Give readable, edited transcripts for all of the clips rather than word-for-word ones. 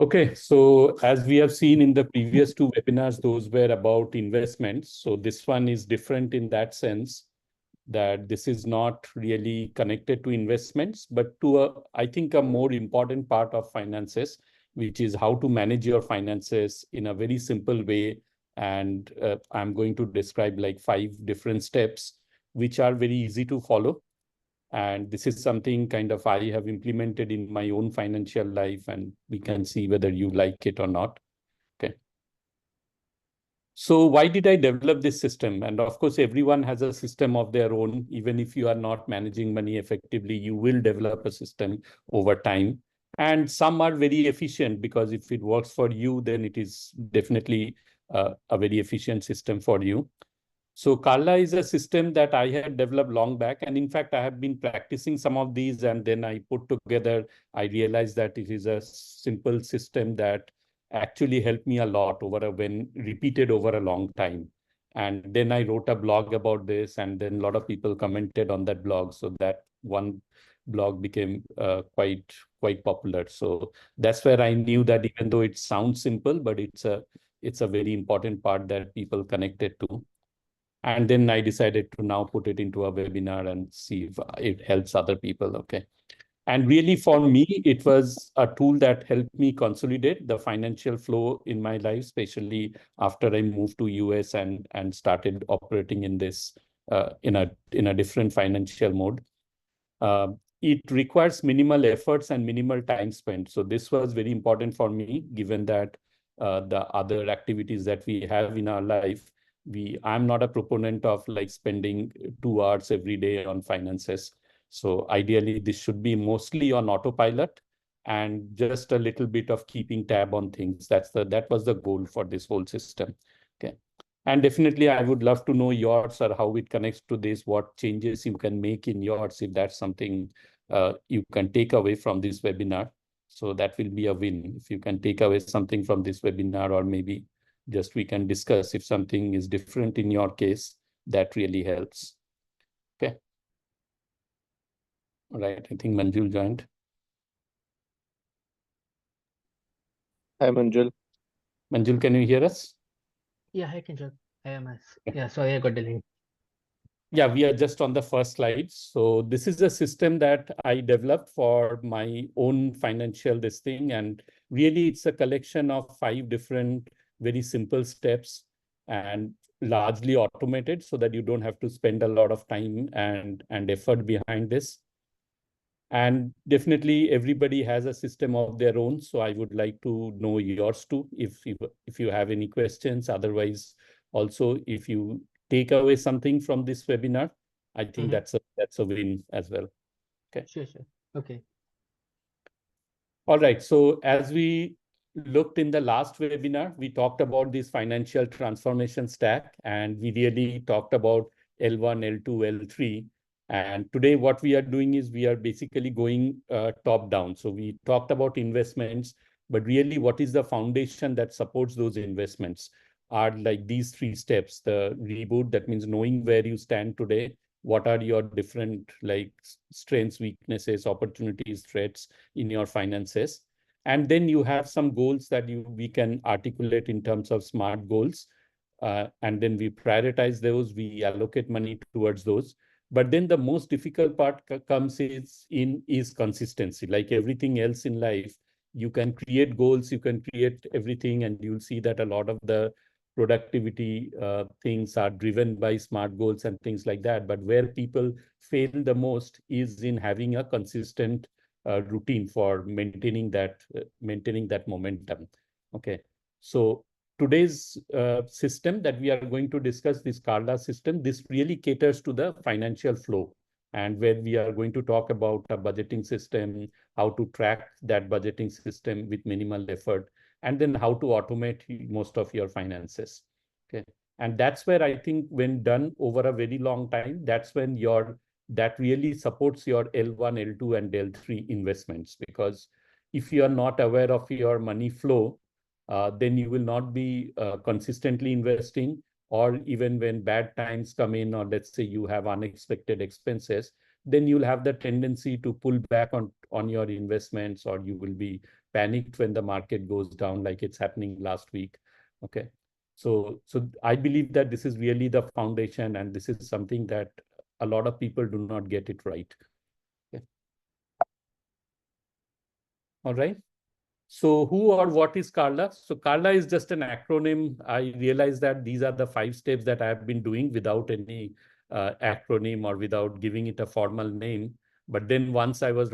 Okay, so as we have seen in the previous two webinars, those were about investments. So this one is different in that sense that this is not really connected to investments, but to I think a more important part of finances, which is how to manage your finances in a very simple way. And I'm going to describe like 5 different steps, which are very easy to follow. And this is something kind of I have implemented in my own financial life, and we can see whether you like it or not. Okay. So why did I develop this system? And of course, everyone has a system of their own. Even if you are not managing money effectively, you will develop a system over time. And some are very efficient because if it works for you, then it is definitely a very efficient system for you. So Carla is a system that I had developed long back. And in fact, I have been practicing some of these and then I put together, I realized that it is a simple system that actually helped me a lot when repeated over a long time. And then I wrote a blog about this and then a lot of people commented on that blog. So that one blog became quite popular. So that's where I knew that even though it sounds simple, but it's a very important part that people connected to. And then I decided to now put it into a webinar and see if it helps other people. Okay. And really for me, it was a tool that helped me consolidate the financial flow in my life, especially after I moved to US and started operating in this in a different financial mode. Uh, it requires minimal efforts and minimal time spent. So this was very important for me, given that the other activities that we have in our life, I'm not a proponent of like spending 2 hours every day on finances. So ideally, this should be mostly on autopilot and just a little bit of keeping tab on things. That was the goal for this whole system. Okay. And definitely, I would love to know yours or how it connects to this, what changes you can make in yours, if that's something you can take away from this webinar. So that will be a win. If you can take away something from this webinar, or maybe just we can discuss if something is different in your case, that really helps. Okay. All right. I think Manjul joined. Hi, Manjul. Manjul, can you hear us? Yeah, hi Kingshuk. Yeah, sorry, I got delayed. Yeah, we are just on the first slide. So this is a system that I developed for my own financial this thing. And really, it's a collection of 5 different, very simple steps and largely automated so that you don't have to spend a lot of time and effort behind this. And definitely everybody has a system of their own. So I would like to know yours too, if you have any questions. Otherwise, also, if you take away something from this webinar, I think that's a win as well. Okay. Sure. Okay. All right. So as we looked in the last webinar, we talked about this financial transformation stack, and we really talked about L1, L2, L3. And today what we are doing is we are basically going top down. So we talked about investments, but really what is the foundation that supports those investments are like these 3 steps. The reboot, that means knowing where you stand today. What are your different like strengths, weaknesses, opportunities, threats in your finances? And then you have some goals that we can articulate in terms of SMART goals. And then we prioritize those, we allocate money towards those. But then the most difficult part comes is consistency. Like everything else in life, you can create goals, you can create everything, and you'll see that a lot of the productivity things are driven by SMART goals and things like that. But where people fail the most is in having a consistent routine for maintaining that momentum. Okay, so today's system that we are going to discuss, this Carla system, this really caters to the financial flow, and where we are going to talk about a budgeting system, how to track that budgeting system with minimal effort, and then how to automate most of your finances. Okay, and that's where I think when done over a very long time, that's when that really supports your L1, L2, and L3 investments. Because if you are not aware of your money flow, then you will not be consistently investing, or even when bad times come in, or let's say you have unexpected expenses, then you'll have the tendency to pull back on your investments, or you will be panicked when the market goes down, like it's happening last week. Okay. So I believe that this is really the foundation, and this is something that a lot of people do not get it right. Okay. All right. So who or what is Carla? So Carla is just an acronym. I realize that these are the 5 steps that I have been doing without any acronym or without giving it a formal name. But then once I was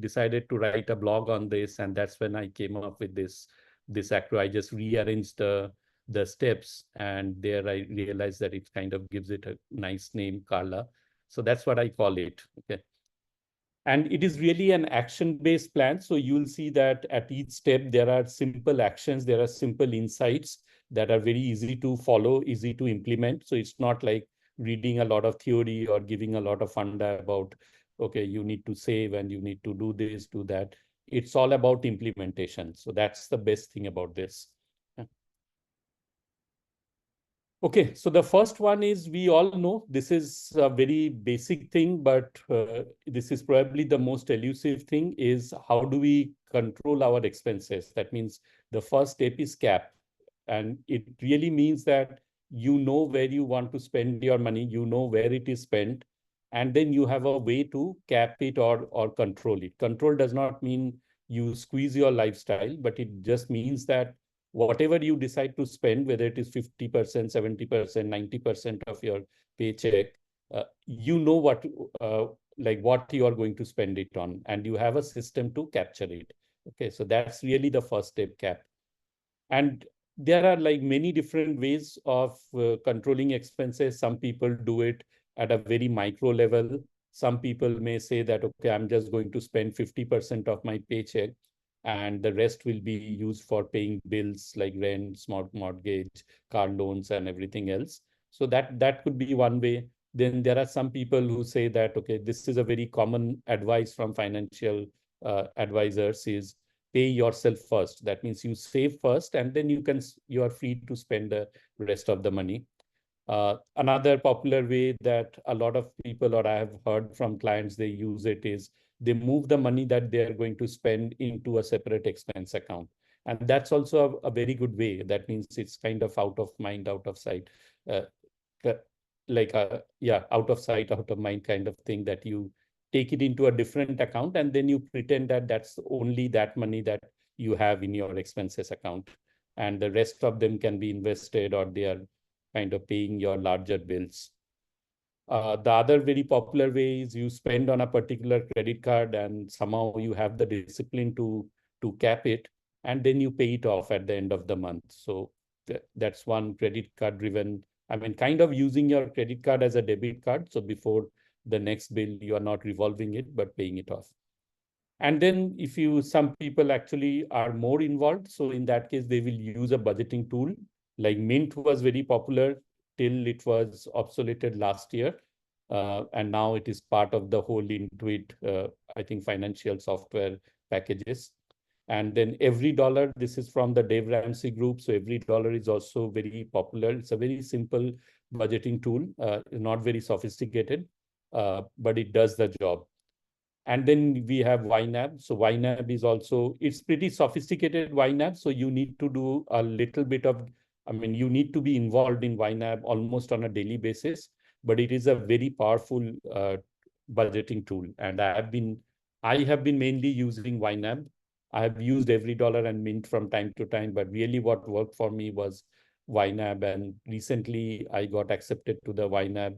decided to write a blog on this, and that's when I came up with this acronym. I just rearranged the steps, and there I realized that it kind of gives it a nice name, Carla. So that's what I call it. Okay. And it is really an action-based plan. So you'll see that at each step, there are simple actions, there are simple insights that are very easy to follow, easy to implement. So it's not like reading a lot of theory or giving a lot of funda about, okay, you need to save and you need to do this, do that. It's all about implementation. So that's the best thing about this. Okay, so the first one is, we all know this is a very basic thing, but this is probably the most elusive thing, is how do we control our expenses? That means the first step is cap. And it really means that you know where you want to spend your money, you know where it is spent, and then you have a way to cap it or control it. Control does not mean you squeeze your lifestyle, but it just means that whatever you decide to spend, whether it is 50%, 70%, 90% of your paycheck, you know what you are going to spend it on, and you have a system to capture it. Okay, so that's really the first step, cap. And there are like many different ways of controlling expenses. Some people do it at a very micro level. Some people may say that, okay, I'm just going to spend 50% of my paycheck, and the rest will be used for paying bills like rent, smart mortgage, car loans, and everything else. So that could be one way. Then there are some people who say that, okay, this is a very common advice from financial advisors, is pay yourself first. That means you save first, and then you are free to spend the rest of the money. Another popular way that a lot of people, or I have heard from clients, they use it is they move the money that they are going to spend into a separate expense account. And that's also a very good way. That means it's kind of out of mind, out of sight. Uh, out of sight, out of mind kind of thing, that you take it into a different account, and then you pretend that that's only that money that you have in your expenses account, and the rest of them can be invested, or they are kind of paying your larger bills. The other very popular way is you spend on a particular credit card, and somehow you have the discipline to cap it, and then you pay it off at the end of the month. So that's one credit card driven. I mean, kind of using your credit card as a debit card. So before the next bill, you are not revolving it, but paying it off. And then some people actually are more involved. So in that case, they will use a budgeting tool. Like Mint was very popular till it was obsoleted last year. And now it is part of the whole Intuit, I think, financial software packages. And then Every Dollar, this is from the Dave Ramsey group. So Every Dollar is also very popular. It's a very simple budgeting tool, not very sophisticated, but it does the job. And then we have YNAB. So YNAB is also, it's pretty sophisticated YNAB. So you need to do a little bit of, you need to be involved in YNAB almost on a daily basis, but it is a very powerful budgeting tool. And I have been mainly using YNAB. I have used Every Dollar and Mint from time to time, but really what worked for me was YNAB. And recently I got accepted to the YNAB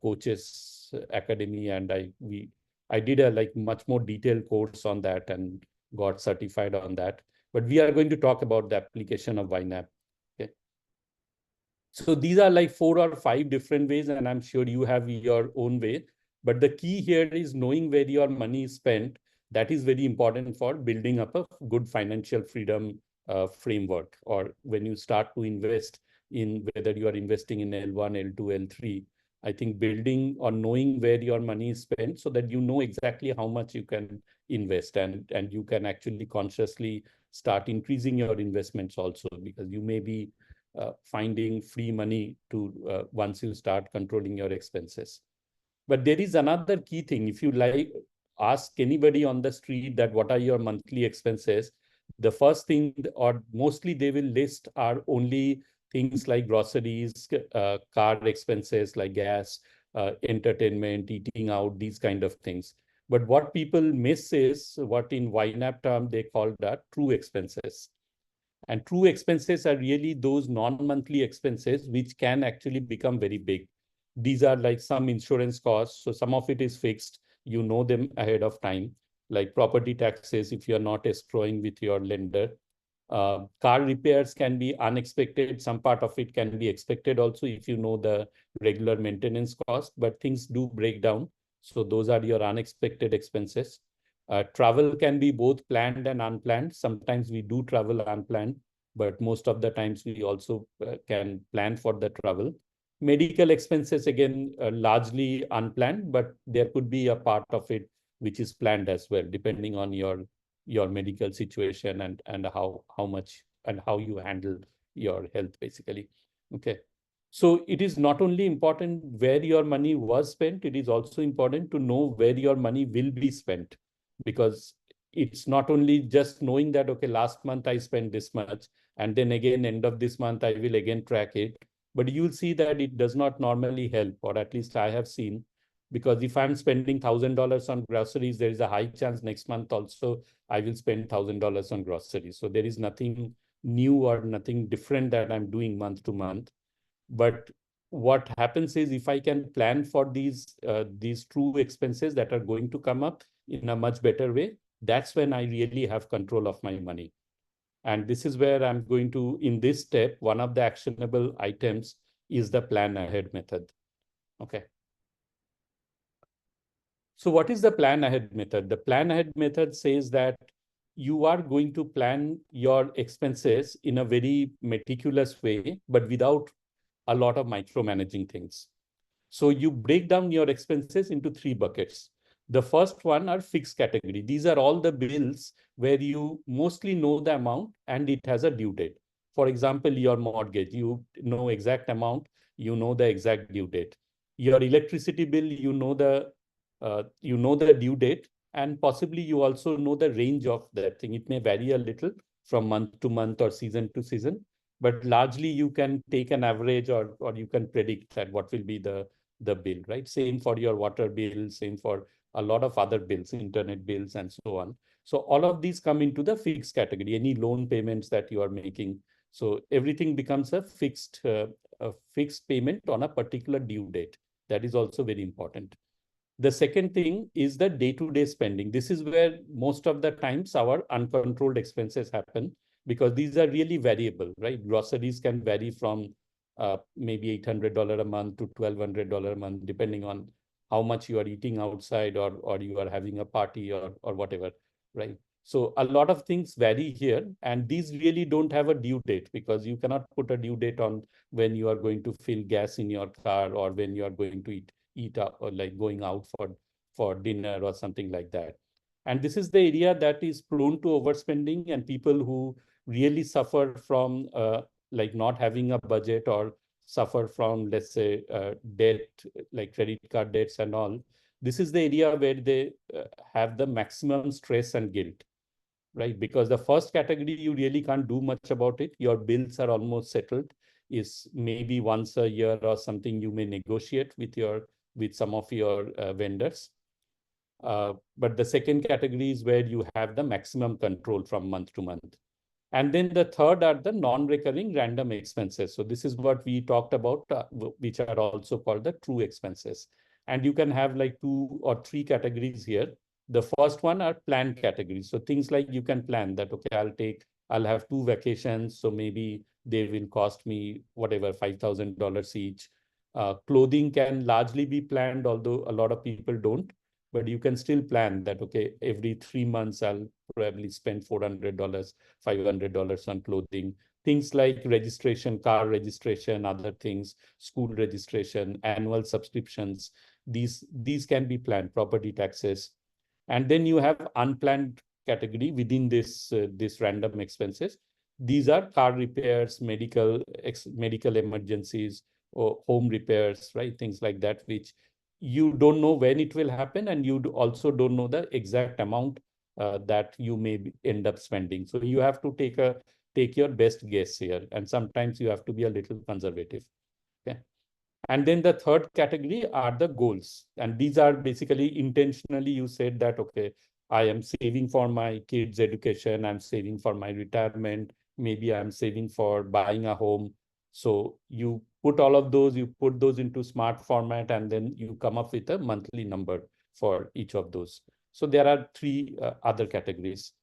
Coaches Academy, and I did a much more detailed course on that and got certified on that. But we are going to talk about the application of YNAB. Okay. So these are like 4 or 5 different ways, and I'm sure you have your own way. But the key here is knowing where your money is spent. That is very important for building up a good financial freedom framework. Or when you start to invest in, whether you are investing in L1, L2, L3, I think building or knowing where your money is spent, so that you know exactly how much you can invest, and you can actually consciously start increasing your investments also, because you may be finding free money to once you start controlling your expenses. But there is another key thing. If you like ask anybody on the street that what are your monthly expenses, the first thing or mostly they will list are only things like groceries, car expenses like gas, entertainment, eating out, these kind of things. But what people miss is what in YNAB term they call that true expenses. And true expenses are really those non-monthly expenses which can actually become very big. These are like some insurance costs. So some of it is fixed. You know them ahead of time, like property taxes if you're not escrowing with your lender. Car repairs can be unexpected. Some part of it can be expected also if you know the regular maintenance cost, but things do break down. So those are your unexpected expenses. Travel can be both planned and unplanned. Sometimes we do travel unplanned, but most of the times we also can plan for the travel. Medical expenses, again, largely unplanned, but there could be a part of it which is planned as well, depending on your medical situation and how much and how you handle your health, basically. Okay. So it is not only important where your money was spent, it is also important to know where your money will be spent, because it's not only just knowing that, okay, last month I spent this much, and then again, end of this month, I will again track it. But you'll see that it does not normally help, or at least I have seen, because if I'm spending $1,000 on groceries, there is a high chance next month also I will spend $1,000 on groceries. So there is nothing new or nothing different that I'm doing month to month. But what happens is if I can plan for these true expenses that are going to come up in a much better way, that's when I really have control of my money. And this is where I'm going to, in this step, one of the actionable items is the plan ahead method. Okay. So what is the plan ahead method? The plan ahead method says that you are going to plan your expenses in a very meticulous way, but without a lot of micromanaging things. So you break down your expenses into three buckets. The first one are fixed category. These are all the bills where you mostly know the amount and it has a due date. For example, your mortgage, you know exact amount, you know the exact due date. Your electricity bill, you know the due date, and possibly you also know the range of that thing. It may vary a little from month to month or season to season, but largely you can take an average, or you can predict that what will be the bill, right? Same for your water bill, same for a lot of other bills, internet bills, and so on. So all of these come into the fixed category, any loan payments that you are making. So everything becomes a fixed payment on a particular due date. That is also very important. The second thing is the day-to-day spending. This is where most of the times our uncontrolled expenses happen, because these are really variable, right? Groceries can vary from maybe $800 a month to $1,200 a month, depending on how much you are eating outside, or you are having a party, or whatever, right? So a lot of things vary here, and these really don't have a due date, because you cannot put a due date on when you are going to fill gas in your car, or when you are going to eat up, or like going out for dinner or something like that. And this is the area that is prone to overspending, and people who really suffer from like not having a budget, or suffer from, let's say, debt, like credit card debts and all. This is the area where they have the maximum stress and guilt, right? Because the first category, you really can't do much about it. Your bills are almost settled. Is maybe once a year or something you may negotiate with some of your vendors. But the second category is where you have the maximum control from month to month. And then the third are the non-recurring random expenses. So this is what we talked about, which are also called the true expenses. And you can have like 2 or 3 categories here. The first one are planned categories. So things like you can plan that, okay, I'll have 2 vacations. So maybe they will cost me whatever, $5,000 each. Clothing can largely be planned, although a lot of people don't. But you can still plan that, okay, every 3 months, I'll probably spend $400, $500 on clothing. Things like registration, car registration, other things, school registration, annual subscriptions. These can be planned, property taxes. And then you have unplanned category within this random expenses. These are car repairs, medical emergencies, or home repairs, right? Things like that, which you don't know when it will happen, and you also don't know the exact amount that you may end up spending. So you have to take your best guess here, and sometimes you have to be a little conservative. Okay. And then the third category are the goals. And these are basically intentionally you said that, okay, I am saving for my kids' education, I'm saving for my retirement, maybe I'm saving for buying a home. So you put all of those, you put those into smart format, and then you come up with a monthly number for each of those. So there are three other categories.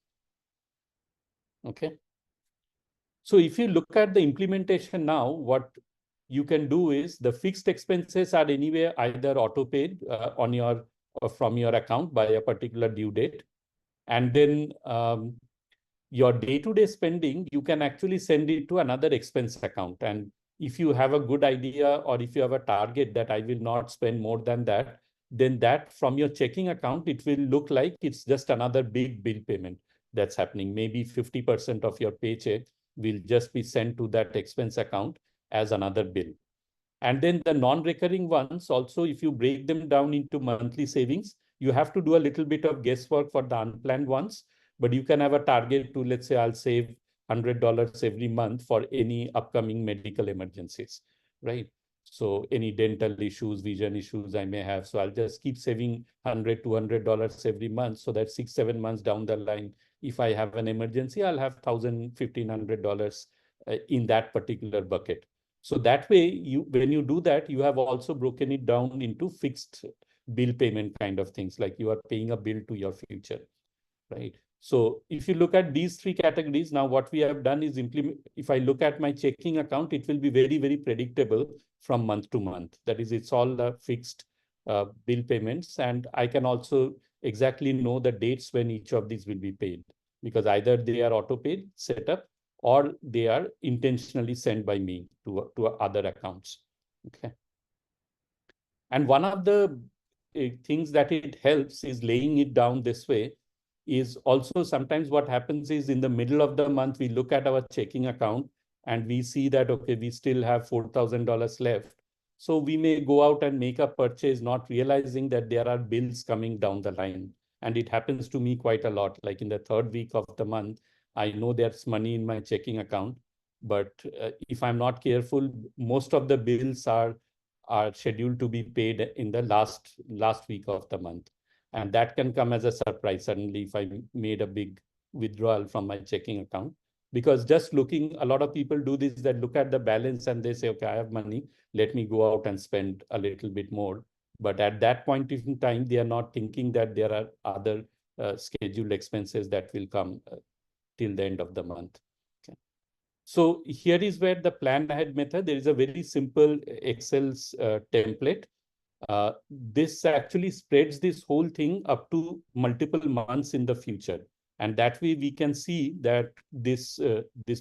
Okay. So if you look at the implementation now, what you can do is the fixed expenses are anyway either auto paid on your or from your account by a particular due date. And then your day-to-day spending, you can actually send it to another expense account. And if you have a good idea, or if you have a target that I will not spend more than that, then that from your checking account, it will look like it's just another big bill payment that's happening. Maybe 50% of your paycheck will just be sent to that expense account as another bill. And then the non-recurring ones also, if you break them down into monthly savings, you have to do a little bit of guesswork for the unplanned ones, but you can have a target to, let's say, I'll save $100 every month for any upcoming medical emergencies, right? So any dental issues, vision issues I may have. So I'll just keep saving $100, $200 every month, so that 6-7 months down the line, if I have an emergency, I'll have $1,000, $1,500 in that particular bucket. So that way, when you do that, you have also broken it down into fixed bill payment kind of things, like you are paying a bill to your future, right? So if you look at these three categories, now what we have done is implement. If I look at my checking account, it will be very, very predictable from month to month. That is, it's all fixed bill payments. And I can also exactly know the dates when each of these will be paid, because either they are auto paid set up, or they are intentionally sent by me to other accounts. Okay. And one of the things that it helps is laying it down this way is also sometimes what happens is in the middle of the month, we look at our checking account and we see that, okay, we still have $4,000 left. So we may go out and make a purchase, not realizing that there are bills coming down the line. And it happens to me quite a lot. Like in the third week of the month, I know there's money in my checking account, but if I'm not careful, most of the bills are scheduled to be paid in the last week of the month. And that can come as a surprise suddenly if I made a big withdrawal from my checking account. Because just looking, a lot of people do this, that look at the balance and they say, okay, I have money, let me go out and spend a little bit more. But at that point in time, they are not thinking that there are other scheduled expenses that will come till the end of the month. Okay. So here is where the plan ahead method, there is a very simple Excel's template. This actually spreads this whole thing up to multiple months in the future. And that way we can see that this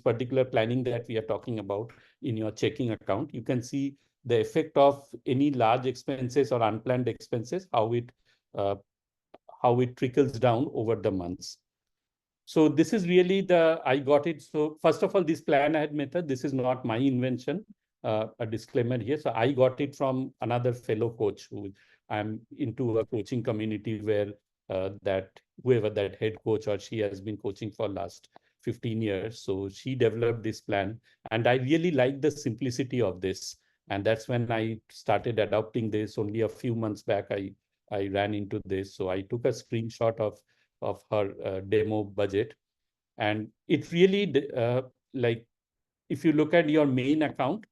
particular planning that we are talking about in your checking account, you can see the effect of any large expenses or unplanned expenses, how it trickles down over the months. So this is really I got it. So first of all, this plan ahead method, this is not my invention. A disclaimer here. So I got it from another fellow coach who I'm into a coaching community where whoever that head coach or she has been coaching for last 15 years. So she developed this plan, and I really like the simplicity of this. And that's when I started adopting this. Only a few months back, I ran into this. So I took a screenshot of her demo budget, and it really like if you look at your main account,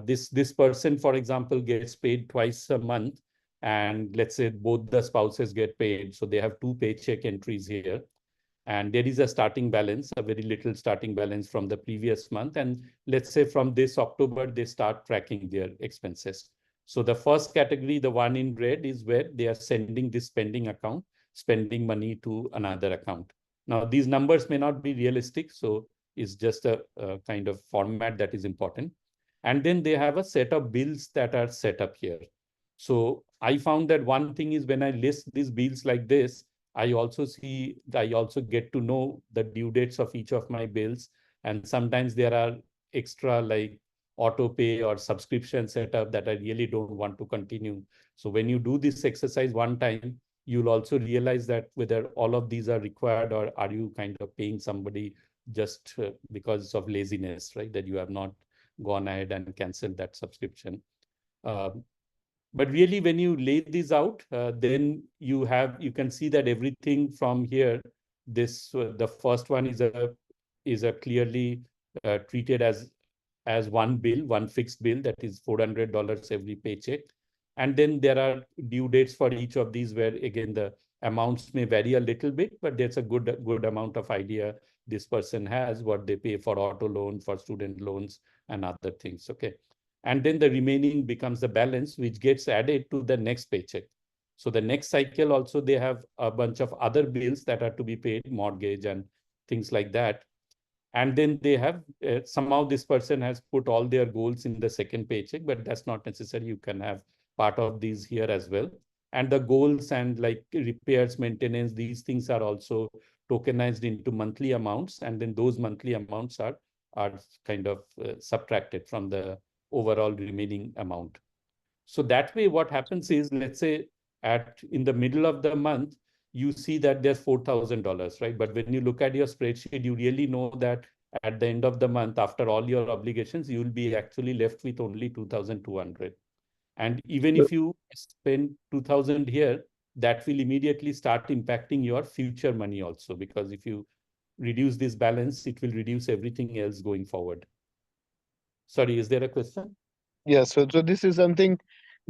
this person, for example, gets paid twice a month, and let's say both the spouses get paid, so they have two paycheck entries here, and there is a starting balance, a very little starting balance from the previous month, and let's say from this October they start tracking their expenses. So the first category, the one in red, is where they are sending this spending account, spending money to another account. Now these numbers may not be realistic, so it's just a kind of format that is important. And then they have a set of bills that are set up here. So I found that one thing is when I list these bills like this, I also get to know the due dates of each of my bills. And sometimes there are extra like auto pay or subscription setup that I really don't want to continue. So when you do this exercise one time, you'll also realize that whether all of these are required or are you kind of paying somebody just because of laziness, right? That you have not gone ahead and canceled that subscription. But really, when you lay these out, then you can see that everything from here, the first one is a clearly treated as one bill, one fixed bill, that is $400 every paycheck. And then there are due dates for each of these where again the amounts may vary a little bit, but there's a good amount of idea this person has what they pay for auto loan, for student loans, and other things. Okay. And then the remaining becomes the balance, which gets added to the next paycheck. So the next cycle also, they have a bunch of other bills that are to be paid, mortgage and things like that. And then they have, somehow this person has put all their goals in the second paycheck, but that's not necessary. You can have part of these here as well. And the goals and like repairs, maintenance, these things are also tokenized into monthly amounts. And then those monthly amounts are kind of subtracted from the overall remaining amount. So that way, what happens is, let's say in the middle of the month, you see that there's $4,000, right? But when you look at your spreadsheet, you really know that at the end of the month, after all your obligations, you will be actually left with only 2,200. And even if you spend 2,000 here, that will immediately start impacting your future money also, because if you reduce this balance, it will reduce everything else going forward. Sorry, is there a question? Yeah, so this is something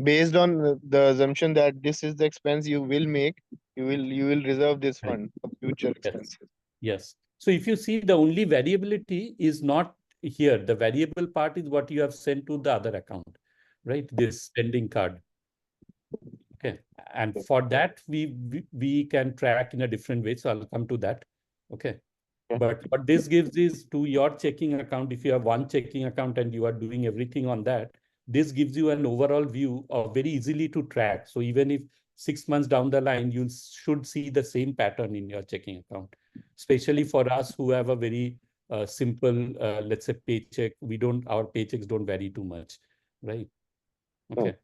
based on the assumption that this is the expense you will make. You will reserve this Right. fund for future Yes. expenses. Yes. So if you see, the only variability is not here. The variable part is what you have sent to the other account, right? This spending card. Okay. And for that, we can track in a different way. So I'll come to that. Okay. Okay. But what this gives is to your checking account. If you have one checking account and you are doing everything on that, this gives you an overall view of very easily to track. So even if 6 months down the line, you should see the same pattern in your checking account, especially for us who have a very simple, let's say, paycheck. Our paychecks don't vary too much, right? Okay.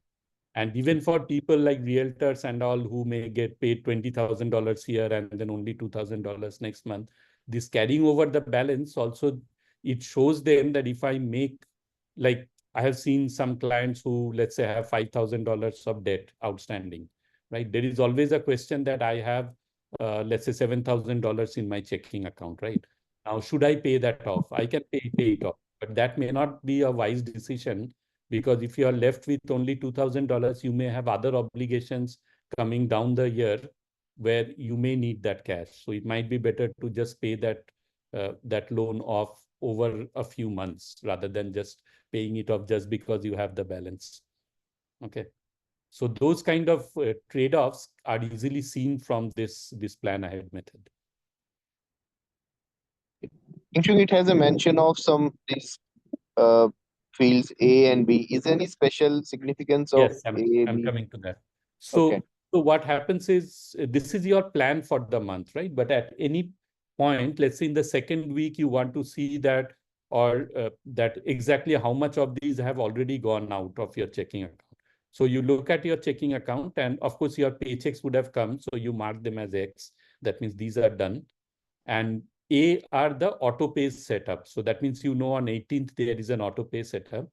And even for people like realtors and all who may get paid $20,000 here and then only $2,000 next month, this carrying over the balance also, it shows them that if I make, like I have seen some clients who, let's say, have $5,000 of debt outstanding, right? There is always a question that I have, let's say, $7,000 in my checking account, right? Now, should I pay that off? I can pay it off, but that may not be a wise decision, because if you are left with only $2,000, you may have other obligations coming down the year where you may need that cash. So it might be better to just pay that loan off over a few months rather than just paying it off just because you have the balance. Okay. So those kind of trade-offs are easily seen from this plan ahead method. Kingshuk, it has a mention of some these uh, fields A and B. Is there any special significance of Yes, A, I'm B? coming to that. Okay. So what happens is, this is your plan for the month, right? But at any point, let's say in the second week, you want to see that, or that exactly how much of these have already gone out of your checking account. So you look at your checking account, and of course your paychecks would have come. So you mark them as X. That means these are done. And A are the auto pay setup. So that means, on 18th, there is an auto pay setup.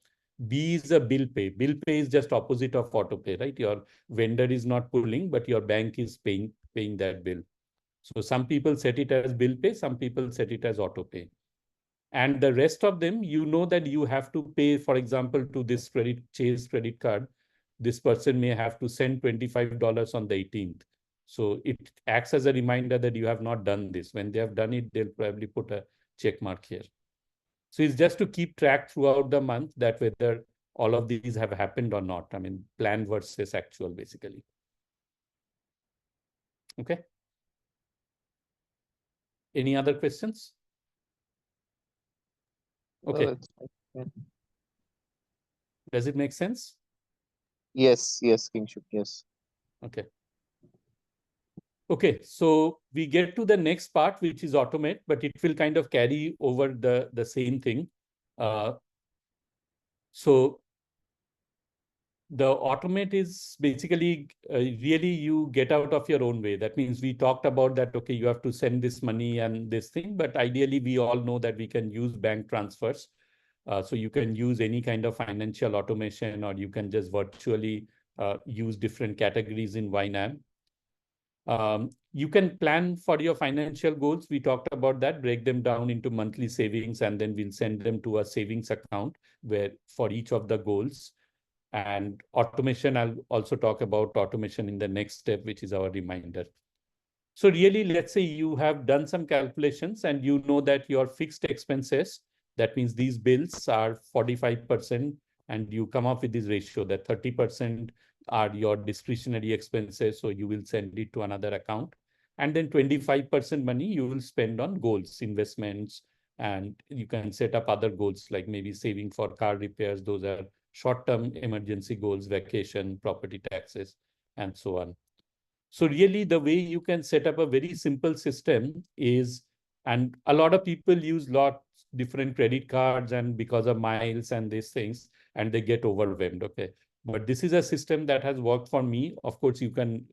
B is a bill pay. Bill pay is just opposite of auto pay, right? Your vendor is not pulling, but your bank is paying that bill. So some people set it as bill pay, some people set it as auto pay. And the rest of them, that you have to pay, for example, to this Chase credit card, this person may have to send $25 on the 18th. So it acts as a reminder that you have not done this. When they have done it, they'll probably put a check mark here. So it's just to keep track throughout the month that whether all of these have happened or not. I mean, plan versus actual, basically. Okay. Any other questions? Okay. Does it make sense? Yes, Kingshuk, yes. Okay. Okay, so we get to the next part, which is automate, but it will kind of carry over the same thing. So The automate is basically really you get out of your own way. That means we talked about that, okay, you have to send this money and this thing, but ideally we all know that we can use bank transfers. So you can use any kind of financial automation, or you can just virtually use different categories in YNAB. You can plan for your financial goals. We talked about that, break them down into monthly savings, and then we'll send them to a savings account where for each of the goals. And automation, I'll also talk about automation in the next step, which is our reminder. So really, let's say you have done some calculations and you know that your fixed expenses, that means these bills are 45%, and you come up with this ratio that 30% are your discretionary expenses. So you will send it to another account. And then 25% money you will spend on goals, investments, and you can set up other goals like maybe saving for car repairs. Those are short-term emergency goals, vacation, property taxes, and so on. So really the way you can set up a very simple system is, and a lot of people use lots different credit cards and because of miles and these things, and they get overwhelmed. Okay. But this is a system that has worked for me. Of course, you can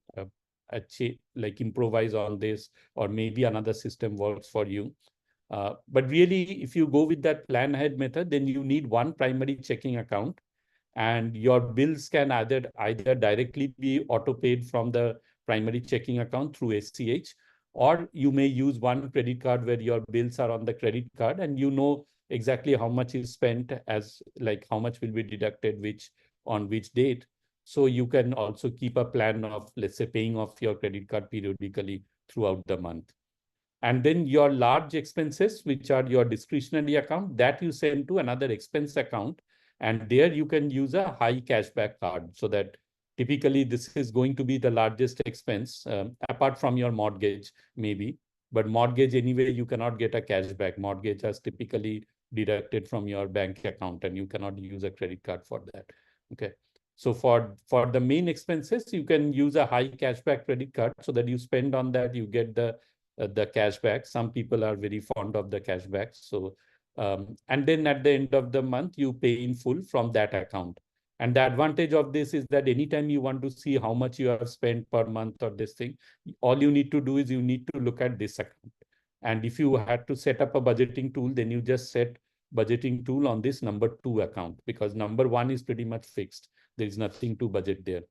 like improvise on this, or maybe another system works for you. But really, if you go with that plan ahead method, then you need one primary checking account, and your bills can either directly be auto paid from the primary checking account through SCH, or you may use one credit card where your bills are on the credit card and you know exactly how much is spent, as like how much will be deducted which on which date. So you can also keep a plan of, let's say, paying off your credit card periodically throughout the month. And then your large expenses, which are your discretionary account, that you send to another expense account. And there you can use a high cashback card, so that typically this is going to be the largest expense, apart from your mortgage, maybe. But mortgage, anyway, you cannot get a cashback. Mortgage has typically deducted from your bank account, and you cannot use a credit card for that. Okay. So for the main expenses, you can use a high cashback credit card, so that you spend on that, you get the cashback. Some people are very fond of the cashback. So, and then at the end of the month, you pay in full from that account. And the advantage of this is that anytime you want to see how much you have spent per month or this thing, all you need to do is you need to look at this account. And if you had to set up a budgeting tool, then you just set budgeting tool on this number 2 account, because number 1 is pretty much fixed. There is nothing to budget there.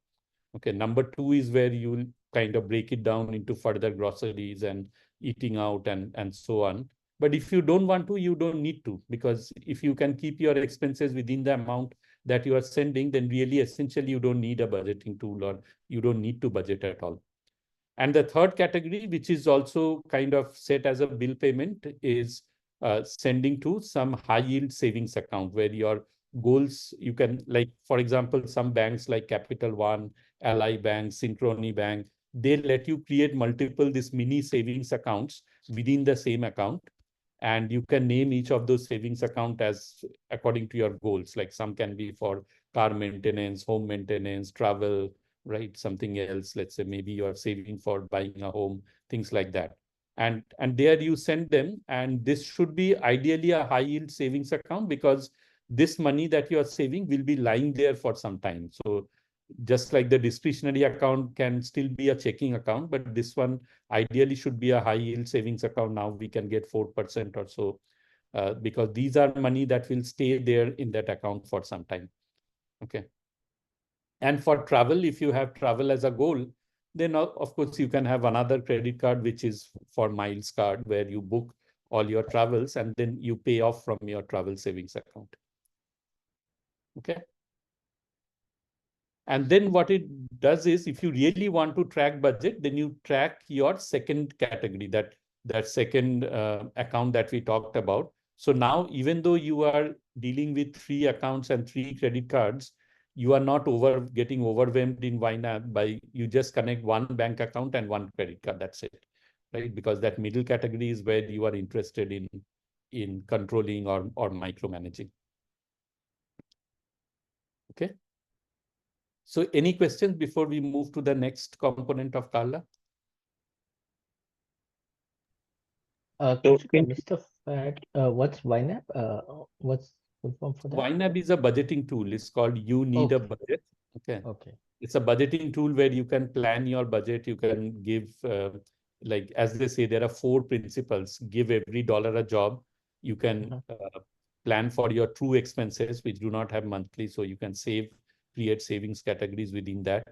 Okay, number 2 is where you will kind of break it down into further groceries and eating out and so on. But if you don't want to, you don't need to, because if you can keep your expenses within the amount that you are sending, then really essentially you don't need a budgeting tool, or you don't need to budget at all. And the third category, which is also kind of set as a bill payment, is sending to some high yield savings account where your goals, you can, like, for example, some banks like Capital One, Ally Bank, Synchrony Bank, they let you create multiple this mini savings accounts within the same account. And you can name each of those savings account as according to your goals. Like some can be for car maintenance, home maintenance, travel, right? Something else, let's say maybe you're saving for buying a home, things like that. And there you send them, and this should be ideally a high yield savings account, because this money that you are saving will be lying there for some time. So just like the discretionary account can still be a checking account, but this one ideally should be a high yield savings account. Now we can get 4% or so, because these are money that will stay there in that account for some time. Okay. And for travel, if you have travel as a goal, then of course you can have another credit card, which is for miles card, where you book all your travels and then you pay off from your travel savings account. Okay. And then what it does is, if you really want to track budget, then you track your second category, that second account that we talked about. So now, even though you are dealing with 3 accounts and 3 credit cards, you are not getting overwhelmed in YNAB by, you just connect one bank account and one credit card. That's it, right? Because that middle category is where you are interested in controlling or micromanaging. Okay. So any questions before we move to the next component of Carla? Kingshuk, I missed the fact. What's YNAB? What's full form for that? YNAB is a budgeting tool. It's called You Need a Okay. Budget. Okay. Okay. It's a budgeting tool where you can plan your budget. You can give, like, as they say, there are four principles. Give every dollar a job. You can Mhm. plan for your true expenses, which do not have monthly. So you can create savings categories within that.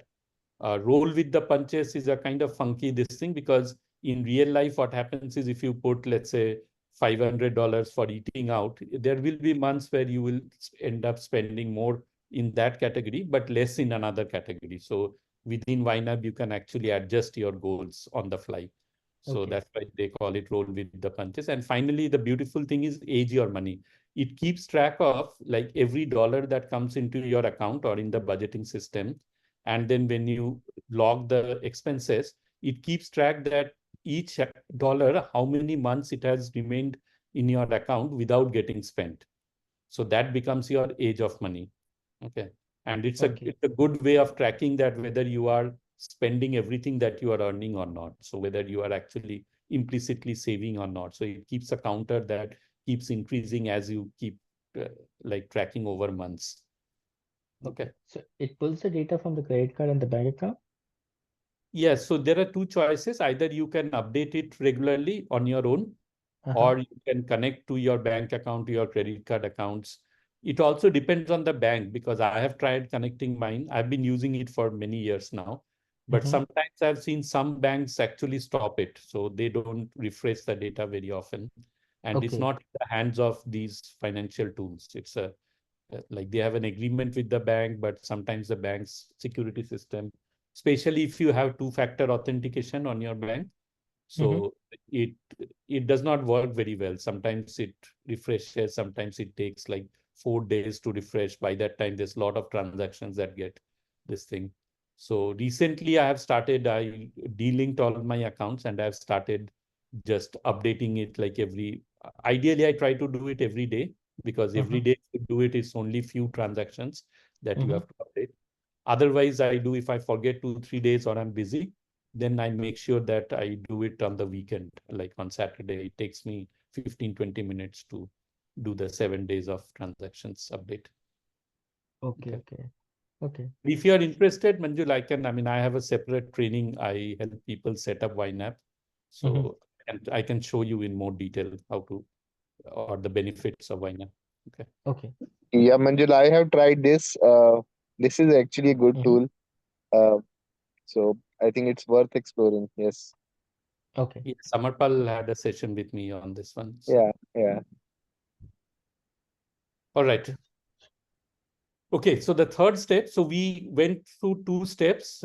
Roll with the punches is a kind of funky this thing, because in real life, what happens is if you put, let's say, $500 for eating out, there will be months where you will end up spending more in that category, but less in another category. So within YNAB, you can actually adjust your goals on the fly. So Okay. that's why they call it roll with the punches. And finally, the beautiful thing is age your money. It keeps track of like every dollar that comes into your account or in the budgeting system. And then when you log the expenses, it keeps track that each dollar, how many months it has remained in your account without getting spent. So that becomes your age of money. Okay. And Okay. it's a good way of tracking that whether you are spending everything that you are earning or not. So whether you are actually implicitly saving or not. So it keeps a counter that keeps increasing as you keep uh, like tracking over months. Okay. Okay. So it pulls the data from the credit card and the bank account? Yes. So there are two choices. Either you can update it regularly on your own, Uh-huh. or you can connect to your bank account, to your credit card accounts. It also depends on the bank, because I have tried connecting mine. I've been using it for many years now, but Mm-hmm. sometimes I've seen some banks actually stop it. So they don't refresh the data very often. And it's Okay. not in the hands of these financial tools. It's like they have an agreement with the bank, but sometimes the bank's security system, especially if you have two-factor authentication on your bank, Mm-hmm. so it it does not work very well. Sometimes it refreshes, sometimes it takes like 4 days to refresh. By that time, there's a lot of transactions that get this thing. So recently I delinked all my accounts, and I've started just updating it like ideally I try to do it every day, because every Mm-hmm. day to do it is only few transactions that you Mm-hmm. have to update. Otherwise, I do, if I forget 2, 3 days or I'm busy, then I make sure that I do it on the weekend, like on Saturday. It takes me 15, 20 minutes to do the 7 days of transactions update. Okay. Okay. Okay. Okay. If you are interested, Manjul, I have a separate training. I help people set up YNAB. Mm-hmm. So, and I can show you in more detail how to, or the benefits of YNAB. Okay. Okay. Yeah, Manjul, I have tried this. This is actually a good Mm-hmm. tool. Uh, so I think it's worth exploring. Yes. Okay. Yeah, Samarpal had a session with me on this one. So, Yeah. Yeah. all right. Okay. Okay, so the third step, so we went through two steps,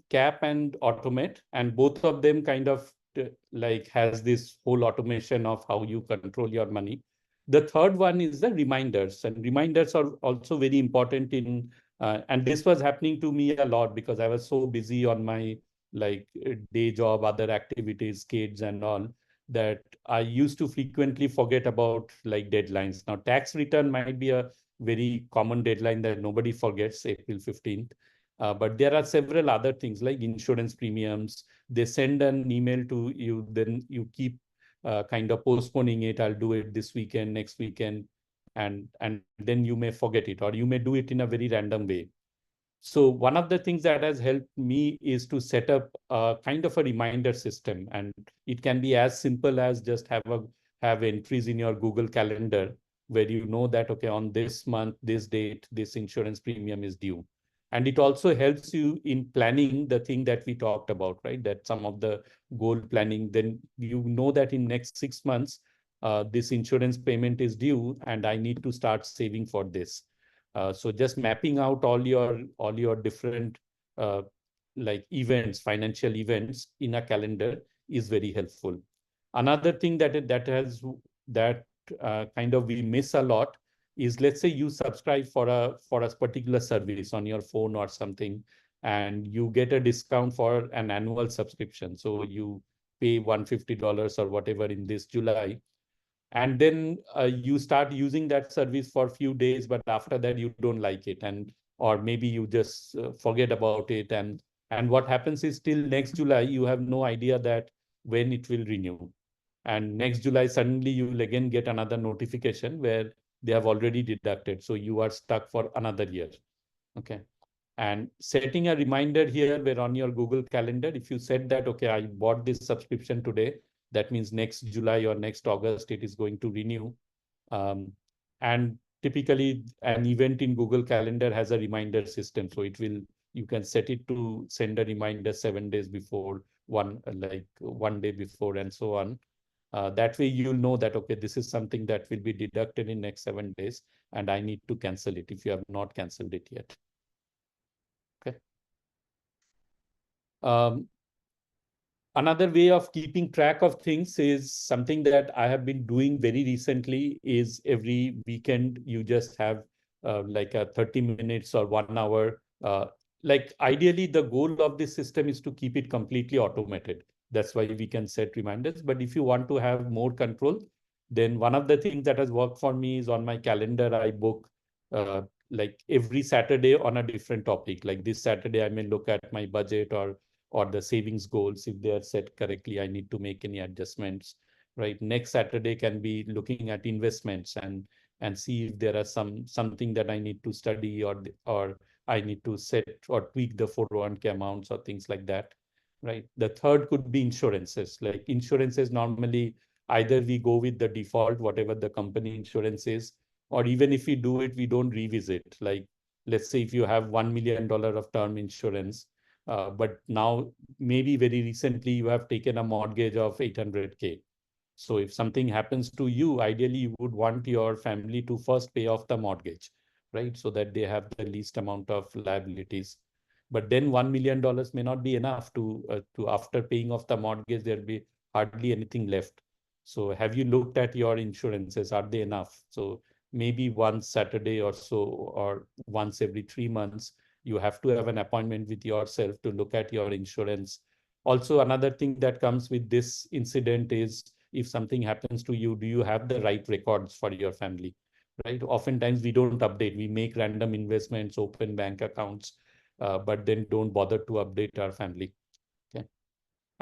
cap and automate, and both of them kind of like has this whole automation of how you control your money. The third one is the reminders, and reminders are also very important and this was happening to me a lot because I was so busy on my like day job, other activities, kids and all, that I used to frequently forget about like deadlines. Now, tax return might be a very common deadline that nobody forgets, April 15th. But there are several other things like insurance premiums. They send an email to you, then you keep kind of postponing it. I'll do it this weekend, next weekend, and then you may forget it, or you may do it in a very random way. So one of the things that has helped me is to set up a kind of a reminder system, and it can be as simple as just have entries in your Google Calendar where you know that okay, on this month, this date, this insurance premium is due. And it also helps you in planning the thing that we talked about, right? That some of the goal planning, then you know that in next 6 months, this insurance payment is due, and I need to start saving for this. So just mapping out all your different uh, like events, financial events in a calendar is very helpful. Another thing that kind of we miss a lot is, let's say you subscribe for a particular service on your phone or something, and you get a discount for an annual subscription. So you pay $150 or whatever in this July, and then you start using that service for a few days, but after that you don't like it, and or maybe you just forget about it, and what happens is till next July you have no idea that when it will renew, and next July suddenly you will again get another notification where they have already deducted, so you are stuck for another year. Okay. And setting a reminder here where on your Google Calendar, if you said that, okay, I bought this subscription today, that means next July or next August, it is going to renew. And typically an event in Google Calendar has a reminder system. So you can set it to send a reminder 7 days before, one day before, and so on. That way you'll know that, okay, this is something that will be deducted in next 7 days and I need to cancel it if you have not canceled it yet. Okay. Another way of keeping track of things is something that I have been doing very recently is every weekend you just have like a 30 minutes or 1 hour. Like ideally, the goal of this system is to keep it completely automated. That's why we can set reminders. But if you want to have more control, then one of the things that has worked for me is on my calendar, I book uh, like every Saturday on a different topic. Like this Saturday, I may look at my budget or the savings goals. If they are set correctly, I need to make any adjustments, right? Next Saturday can be looking at investments and see if there are something that I need to study or I need to set or tweak the 401k amounts or things like that, right? The third could be insurances. Like insurances, normally either we go with the default, whatever the company insurance is, or even if we do it, we don't revisit. Like let's say if you have $1 million of term insurance, but now maybe very recently you have taken a mortgage of 800K. So if something happens to you, ideally you would want your family to first pay off the mortgage, right? So that they have the least amount of liabilities. But then $1 million may not be enough to after paying off the mortgage, there'll be hardly anything left. So have you looked at your insurances? Are they enough? So maybe once Saturday or so, or once every 3 months, you have to have an appointment with yourself to look at your insurance. Also, another thing that comes with this incident is if something happens to you, do you have the right records for your family, right? Oftentimes we don't update. We make random investments, open bank accounts, but then don't bother to update our family. Okay.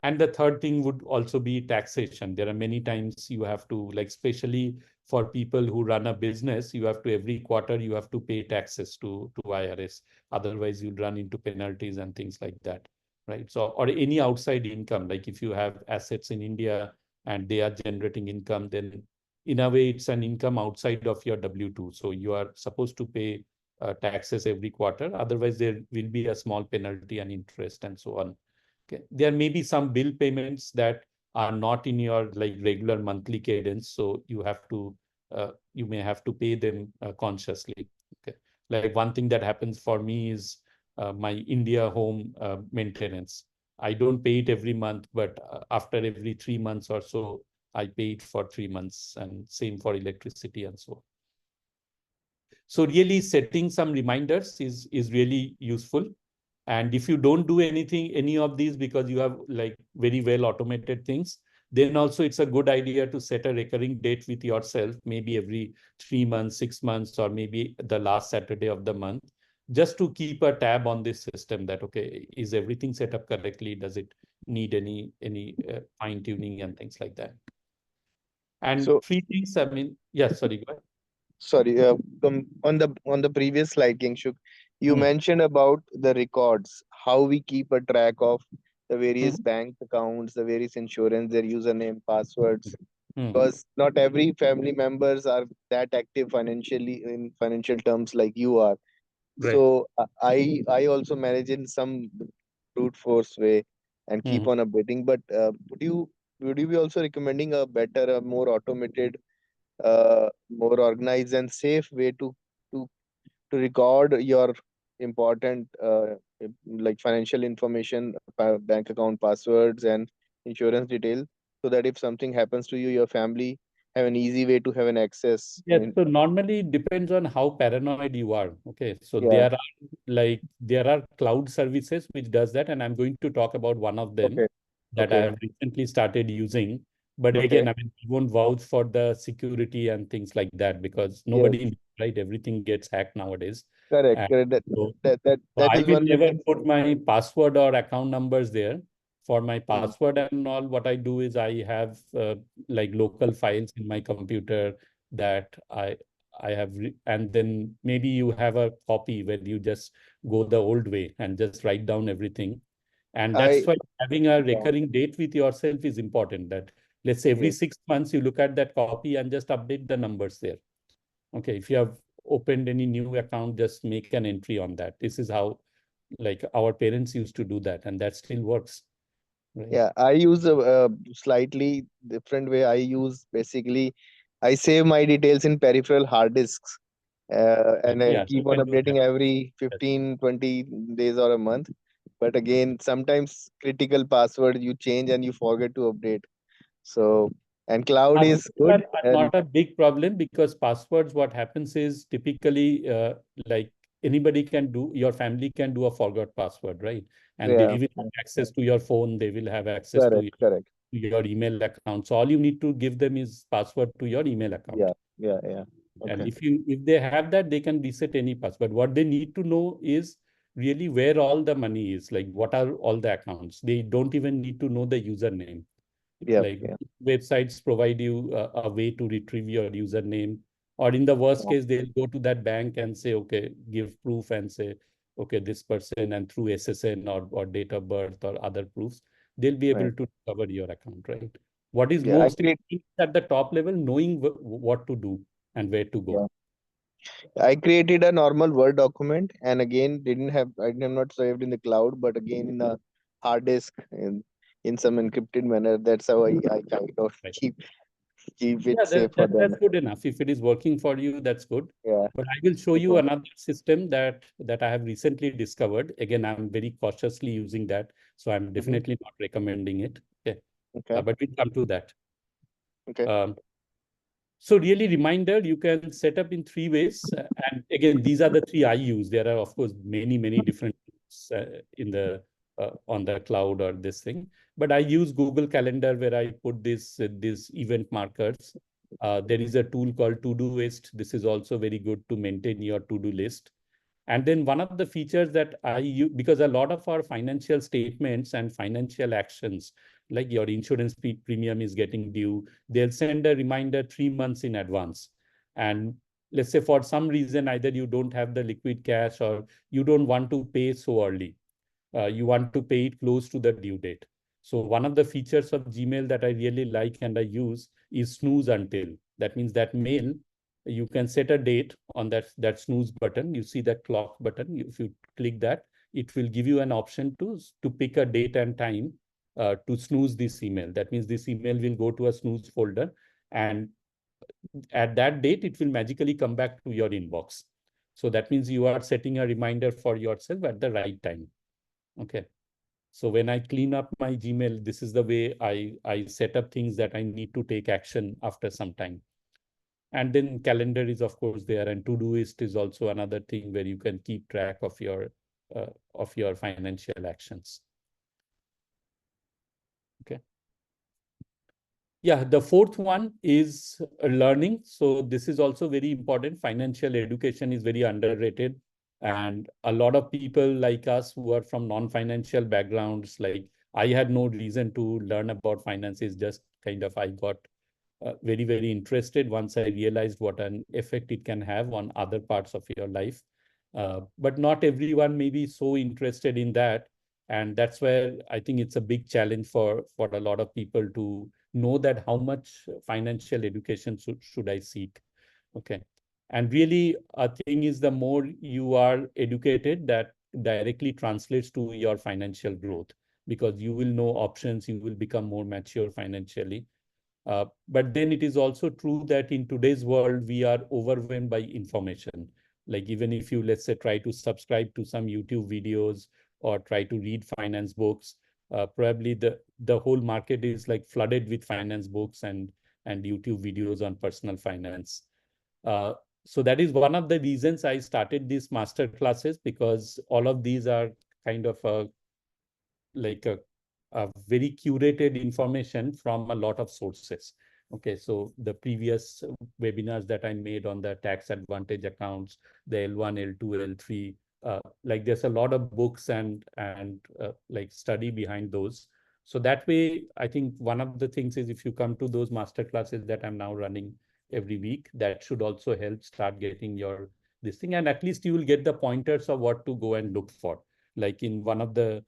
And the third thing would also be taxation. There are many times you have to, like, especially for people who run a business, you have to every quarter you have to pay taxes to IRS. Otherwise, you'll run into penalties and things like that, right? So, or any outside income, like if you have assets in India and they are generating income, then in a way it's an income outside of your W-2. So you are supposed to pay taxes every quarter. Otherwise, there will be a small penalty and interest and so on. Okay. There may be some bill payments that are not in your like regular monthly cadence, so you may have to pay them consciously. Okay. Like one thing that happens for me is my India home maintenance. I don't pay it every month, but after every 3 months or so, I pay it for 3 months, and same for electricity and so on. So really setting some reminders is really useful. And if you don't do any of these because you have like very well automated things, then also it's a good idea to set a recurring date with yourself, maybe every 3 months, 6 months, or maybe the last Saturday of the month, just to keep a tab on this system that, okay, is everything set up correctly? Does it need any fine tuning and things like that? And So, three things, I mean, yeah, sorry, go ahead. sorry, on the previous slide, Kingshuk, you Hmm. mentioned about the records, how we keep a track of the various Hmm. bank accounts, the various insurance, their username, passwords, Hmm. because not every family members are that active financially in financial terms like you are. Right. So I also manage in some brute force way and keep Hmm. on updating. But would you be also recommending a better, a more automated, more organized and safe way to to record your important like financial information, bank account passwords and insurance details, so that if something happens to you, your family have an easy way to have an access. Yes, so normally it depends on how paranoid you are. Okay, so Yeah. there are cloud services which does that, and I'm going to talk about one of them Okay. that I Okay. have recently started using. But again, Okay. I mean, we won't vouch for the security and things like that because Yes. nobody, right? Everything gets hacked nowadays. Correct. And Correct. so, so That I is will one never reason. put my password or account numbers there. For my Mm. password and all, what I do is I have like local files in my computer that and then maybe you have a copy where you just go the old way and just write down everything. And that's I why having a yeah, recurring date with yourself is important. That let's say every yes, 6 months you look at that copy and just update the numbers there. Okay, if you have opened any new account, just make an entry on that. This is how like our parents used to do that, and that still works, right? yeah. I use a slightly different way. I use basically, I save my details in peripheral hard disks, and I Yeah, you keep on can do that. updating every Yes. 15, 20 days or a month. But again, sometimes critical password you change and you forget to update. So, and cloud is Passwords good. are And not a big problem because passwords, what happens is typically like anybody can do, your family can do a forgot password, right? And they yeah, will have access to your phone, they will have access to correct, correct. your email account. So all you need to give them is password to your email account. Yeah, yeah, yeah. And Okay. if they have that, they can reset any password. What they need to know is really where all the money is, like what are all the accounts. They don't even need to know the username. Yeah, Like yeah. websites provide you a way to retrieve your username, or in the worst case, they'll go to that bank and say, okay, give proof and say, okay, this person, and through SSN or date of birth or other proofs, they'll be able Right. to cover your account, right? What is Yeah, I most create. important at the top level, knowing what to do and where to go. Yeah, I created a normal Word document, and again, didn't have. I did not saved in the cloud, but again in a hard disk in some encrypted manner. That's how I kind of Right. keep Yeah, it safe for that's them. good enough. If it is working for you, that's good. Yeah. But I will show you Okay. another system that I have recently discovered. Again, I'm very cautiously using that, so I'm Hmm. definitely not recommending it. Okay, Okay. but we'll come to that. Okay. Um, so really reminder, you can set up in three ways. And again, these are the three I use. There are, of course, many different in the on the cloud or this thing. But I use Google Calendar where I put these event markers. There is a tool called Todoist. This is also very good to maintain your to-do list. And then one of the features that I use, because a lot of our financial statements and financial actions, like your insurance premium is getting due, they'll send a reminder 3 months in advance. And let's say for some reason, either you don't have the liquid cash or you don't want to pay so early. You want to pay it close to the due date. So one of the features of Gmail that I really like and I use is snooze until. That means that mail, you can set a date on that snooze button. You see that clock button. If you click that, it will give you an option to pick a date and time to snooze this email. That means this email will go to a snooze folder, and at that date, it will magically come back to your inbox. So that means you are setting a reminder for yourself at the right time. Okay. So when I clean up my Gmail, this is the way I set up things that I need to take action after some time. And then calendar is of course there, and Todoist is also another thing where you can keep track of your financial actions. Okay. Yeah, the fourth one is learning. So this is also very important. Financial education is very underrated. And a lot of people like us who are from non-financial backgrounds, like I had no reason to learn about finances, just kind of I got very interested once I realized what an effect it can have on other parts of your life. But not everyone may be so interested in that. And that's where I think it's a big challenge for a lot of people to know that how much financial education should I seek. Okay. And really, a thing is the more you are educated, that directly translates to your financial growth because you will know options, you will become more mature financially. But then it is also true that in today's world, we are overwhelmed by information. Like even if you, let's say, try to subscribe to some YouTube videos or try to read finance books, probably the whole market is like flooded with finance books and YouTube videos on personal finance. Uh, so that is one of the reasons I started these master classes, because all of these are kind of like a very curated information from a lot of sources. Okay, so the previous webinars that I made on the tax advantage accounts, the L1, L2, L3, like there's a lot of books and like study behind those. So that way, I think one of the things is if you come to those master classes that I'm now running, every week. That should also help start getting your this thing. And at least you will get the pointers of what to go and look for. Like in one of the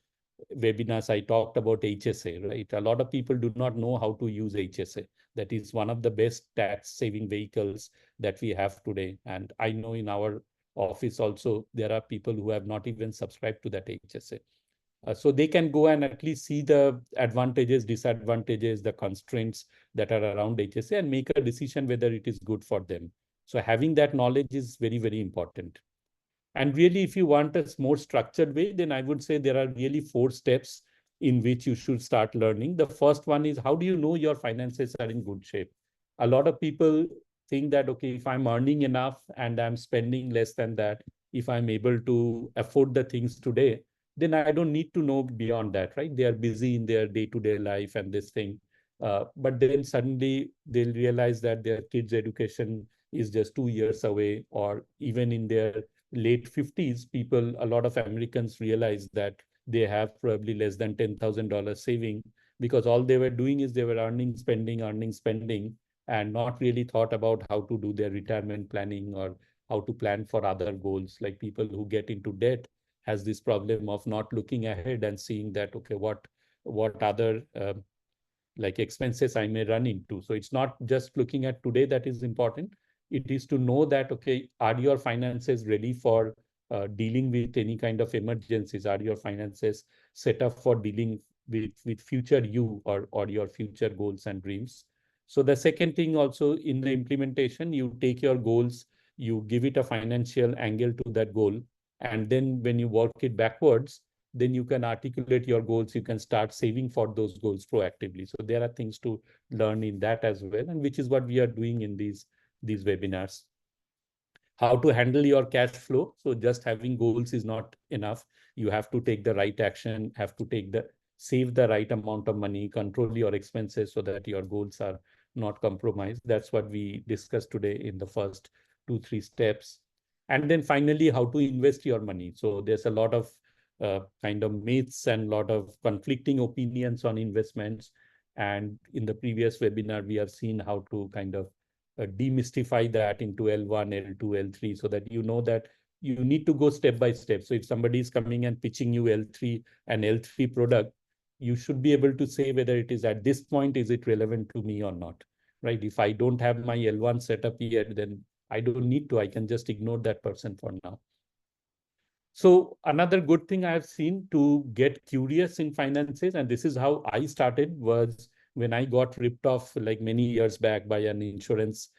webinars, I talked about HSA, right? A lot of people do not know how to use HSA. That is one of the best tax saving vehicles that we have today. And I know in our office also, there are people who have not even subscribed to that HSA. So they can go and at least see the advantages, disadvantages, the constraints that are around HSA and make a decision whether it is good for them. So having that knowledge is very, very important. And really, if you want a more structured way, then I would say there are really 4 steps in which you should start learning. The first one is, how do you know your finances are in good shape? A lot of people think that, okay, if I'm earning enough and I'm spending less than that, if I'm able to afford the things today, then I don't need to know beyond that, right? They are busy in their day-to-day life and this thing. But then suddenly they'll realize that their kids' education is just 2 years away, or even in their late 50s, people, a lot of Americans realize that they have probably less than $10,000 saving, because all they were doing is they were earning, spending, and not really thought about how to do their retirement planning or how to plan for other goals. Like people who get into debt has this problem of not looking ahead and seeing that, okay, what other like expenses I may run into. So it's not just looking at today that is important. It is to know that, okay, are your finances ready for dealing with any kind of emergencies? Are your finances set up for dealing with future you, or your future goals and dreams? So the second thing also in the implementation, you take your goals, you give it a financial angle to that goal. And then when you work it backwards, then you can articulate your goals. You can start saving for those goals proactively. So there are things to learn in that as well, and which is what we are doing in these webinars. How to handle your cash flow. So just having goals is not enough. You have to take the right action, have to save the right amount of money, control your expenses so that your goals are not compromised. That's what we discussed today in the first 2-3 steps. And then finally, how to invest your money. So there's a lot of kind of myths and a lot of conflicting opinions on investments. And in the previous webinar, we have seen how to kind of demystify that into L1, L2, L3, so that you know that you need to go step by step. So if somebody is coming and pitching you L3 product, you should be able to say whether it is at this point, is it relevant to me or not, right? If I don't have my L1 set up yet, then I don't need to. I can just ignore that person for now. So another good thing I have seen to get curious in finances, and this is how I started, was when I got ripped off like many years back by an insurance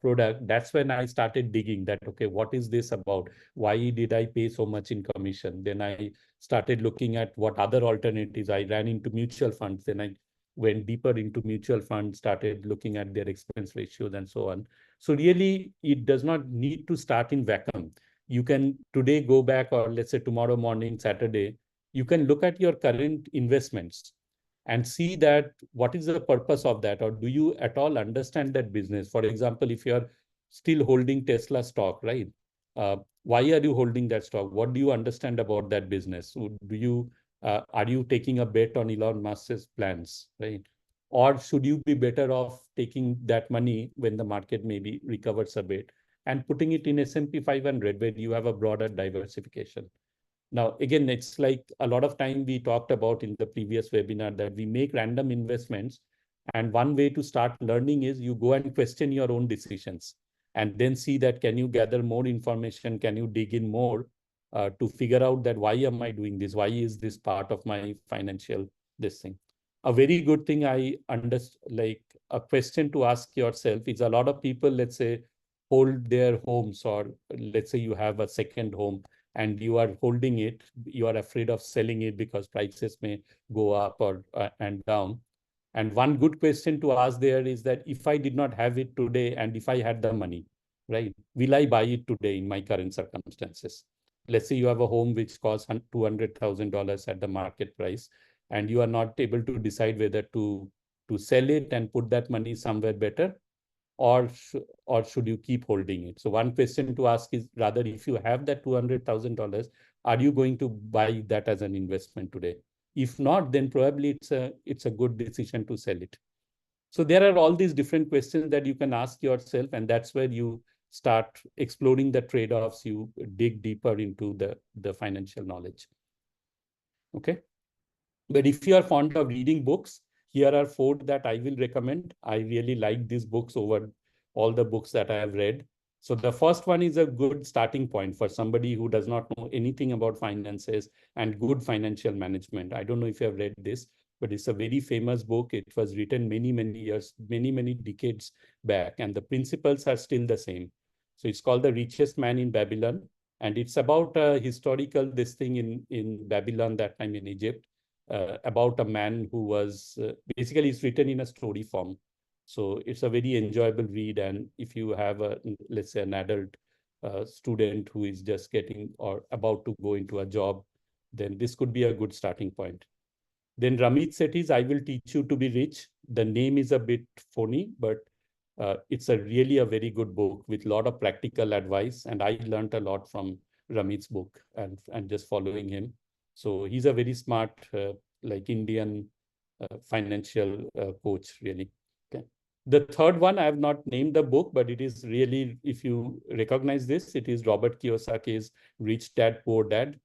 product. That's when I started digging that, okay, what is this about? Why did I pay so much in commission? Then I started looking at what other alternatives. I ran into mutual funds. Then I went deeper into mutual funds, started looking at their expense ratios and so on. So really, it does not need to start in vacuum. You can today go back, or let's say tomorrow morning, Saturday, you can look at your current investments and see that what is the purpose of that, or do you at all understand that business? For example, if you're still holding Tesla stock, right? Why are you holding that stock? What do you understand about that business? Are you taking a bet on Elon Musk's plans, right? Or should you be better off taking that money when the market maybe recovers a bit and putting it in S&P 500, where you have a broader diversification? Now, again, it's like a lot of time we talked about in the previous webinar that we make random investments. And one way to start learning is you go and question your own decisions and then see that, can you gather more information? Can you dig in more to figure out that why am I doing this? Why is this part of my financial this thing? A very good thing I understand, like a question to ask yourself is, a lot of people, let's say, hold their homes, or let's say you have a second home and you are holding it, you are afraid of selling it because prices may go up or and down. And one good question to ask there is that, if I did not have it today and if I had the money, right, will I buy it today in my current circumstances? Let's say you have a home which costs $200,000 at the market price, and you are not able to decide whether to sell it and put that money somewhere better, or should you keep holding it? So one question to ask is, rather, if you have that $200,000, are you going to buy that as an investment today? If not, then probably it's a good decision to sell it. So there are all these different questions that you can ask yourself, and that's where you start exploring the trade-offs, you dig deeper into the financial knowledge. Okay. But if you are fond of reading books, here are 4 that I will recommend. I really like these books over all the books that I have read. So the first one is a good starting point for somebody who does not know anything about finances and good financial management. I don't know if you have read this, but it's a very famous book. It was written many years, many decades back, and the principles are still the same. So it's called The Richest Man in Babylon, and it's about a historical this thing in Babylon, that time in Egypt, about a man who was basically it's written in a story form. So it's a very enjoyable read. And if you have a, let's say, an adult student who is just getting or about to go into a job, then this could be a good starting point. Then Ramit Sethi's I Will Teach You to Be Rich. The name is a bit phony, but it's really a very good book with a lot of practical advice. And I learned a lot from Ramit's book and just following him. So he's a very smart, like Indian financial coach, really. Okay. The third one, I have not named the book, but it is really, if you recognize this, it is Robert Kiyosaki's Rich Dad, Poor Dad.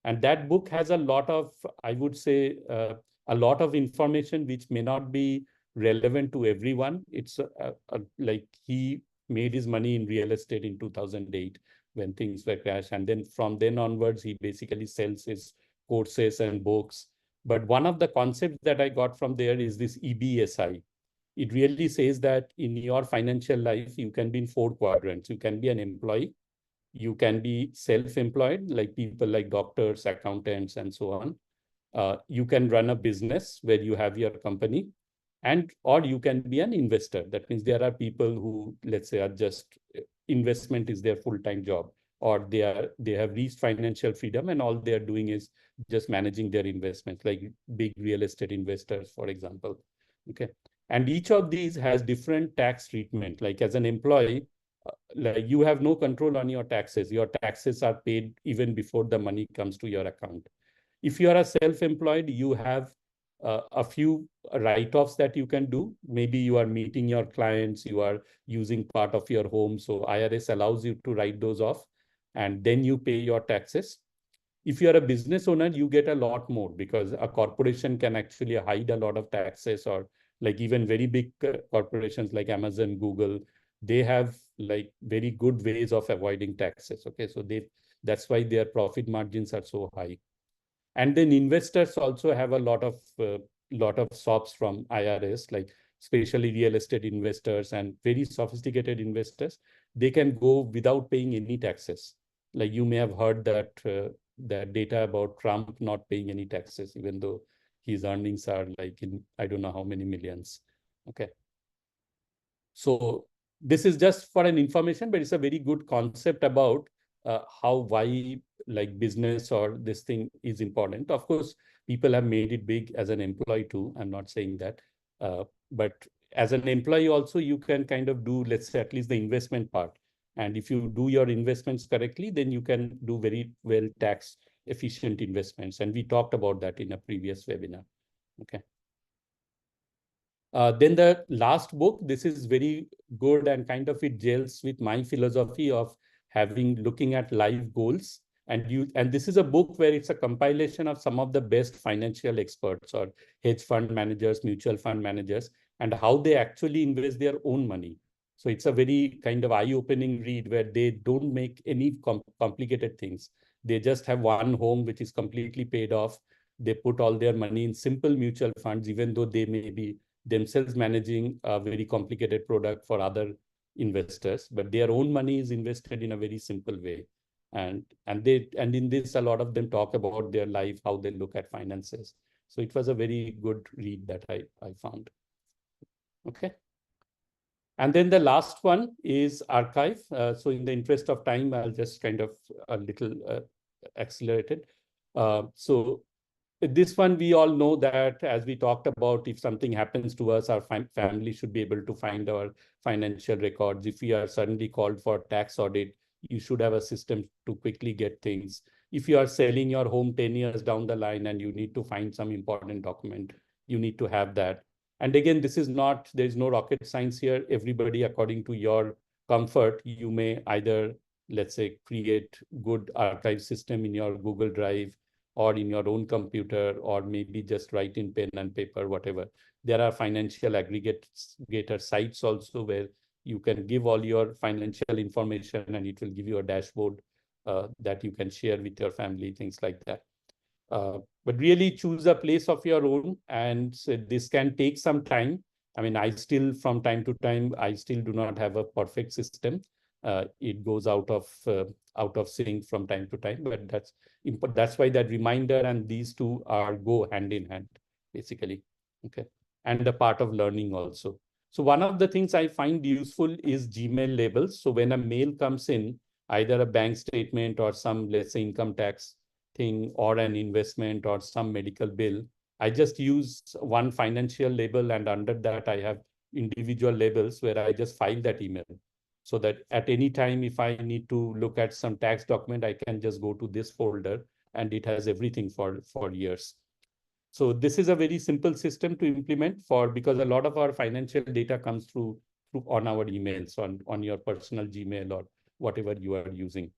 And that book has a lot of, I would say, a lot of information which may not be relevant to everyone. It's like he made his money in real estate in 2008 when things were crashed. And then from then onwards, he basically sells his courses and books. But one of the concepts that I got from there is this EBSI. It really says that in your financial life, you can be in 4 quadrants. You can be an employee, you can be self-employed, like people like doctors, accountants, and so on. You can run a business where you have your company, or you can be an investor. That means there are people who, let's say, are just investment is their full-time job, or they have reached financial freedom and all they are doing is just managing their investments, like big real estate investors, for example. Okay. And each of these has different tax treatment. Like as an employee, like you have no control on your taxes. Your taxes are paid even before the money comes to your account. If you are a self-employed, you have a few write-offs that you can do. Maybe you are meeting your clients, you are using part of your home. So IRS allows you to write those off, and then you pay your taxes. If you are a business owner, you get a lot more because a corporation can actually hide a lot of taxes, or like even very big corporations like Amazon, Google, they have like very good ways of avoiding taxes. Okay, so that's why their profit margins are so high. And then investors also have a lot of SOPs from IRS, like especially real estate investors and very sophisticated investors. They can go without paying any taxes. Like you may have heard that data about Trump not paying any taxes, even though his earnings are like in I don't know how many millions. Okay. So this is just for an information, but it's a very good concept about why like business or this thing is important. Of course, people have made it big as an employee too. I'm not saying that, but as an employee also, you can kind of do, let's say, at least the investment part. And if you do your investments correctly, then you can do very well tax efficient investments. And we talked about that in a previous webinar. Okay. Then the last book, this is very good and kind of it gels with my philosophy of looking at life goals. And this is a book where it's a compilation of some of the best financial experts or hedge fund managers, mutual fund managers, and how they actually invest their own money. So it's a very kind of eye-opening read where they don't make any complicated things. They just have one home which is completely paid off. They put all their money in simple mutual funds, even though they may be themselves managing a very complicated product for other investors, but their own money is invested in a very simple way. And in this, a lot of them talk about their life, how they look at finances. So it was a very good read that I found. Okay. And then the last one is archive. So in the interest of time, I'll just kind of a little accelerated. So this one, we all know that as we talked about, if something happens to us, our family should be able to find our financial records. If we are suddenly called for tax audit, you should have a system to quickly get things. If you are selling your home 10 years down the line and you need to find some important document, you need to have that. And again, this is not, there is no rocket science here. Everybody, according to your comfort, you may either, let's say, create good archive system in your Google Drive or in your own computer, or maybe just write in pen and paper, whatever. There are financial aggregator sites also where you can give all your financial information and it will give you a dashboard that you can share with your family, things like that. But really choose a place of your own, and so this can take some time. I mean, I still, from time to time, I still do not have a perfect system. It goes out of sync from time to time, but that's why that reminder and these two are go hand in hand, basically. Okay, and the part of learning also. So one of the things I find useful is Gmail labels. So when a mail comes in, either a bank statement or some, let's say, income tax thing or an investment or some medical bill, I just use one financial label, and under that I have individual labels where I just file that email, so that at any time if I need to look at some tax document, I can just go to this folder and it has everything for years. So this is a very simple system to implement for, because a lot of our financial data comes through on our emails, on your personal Gmail or whatever you are using.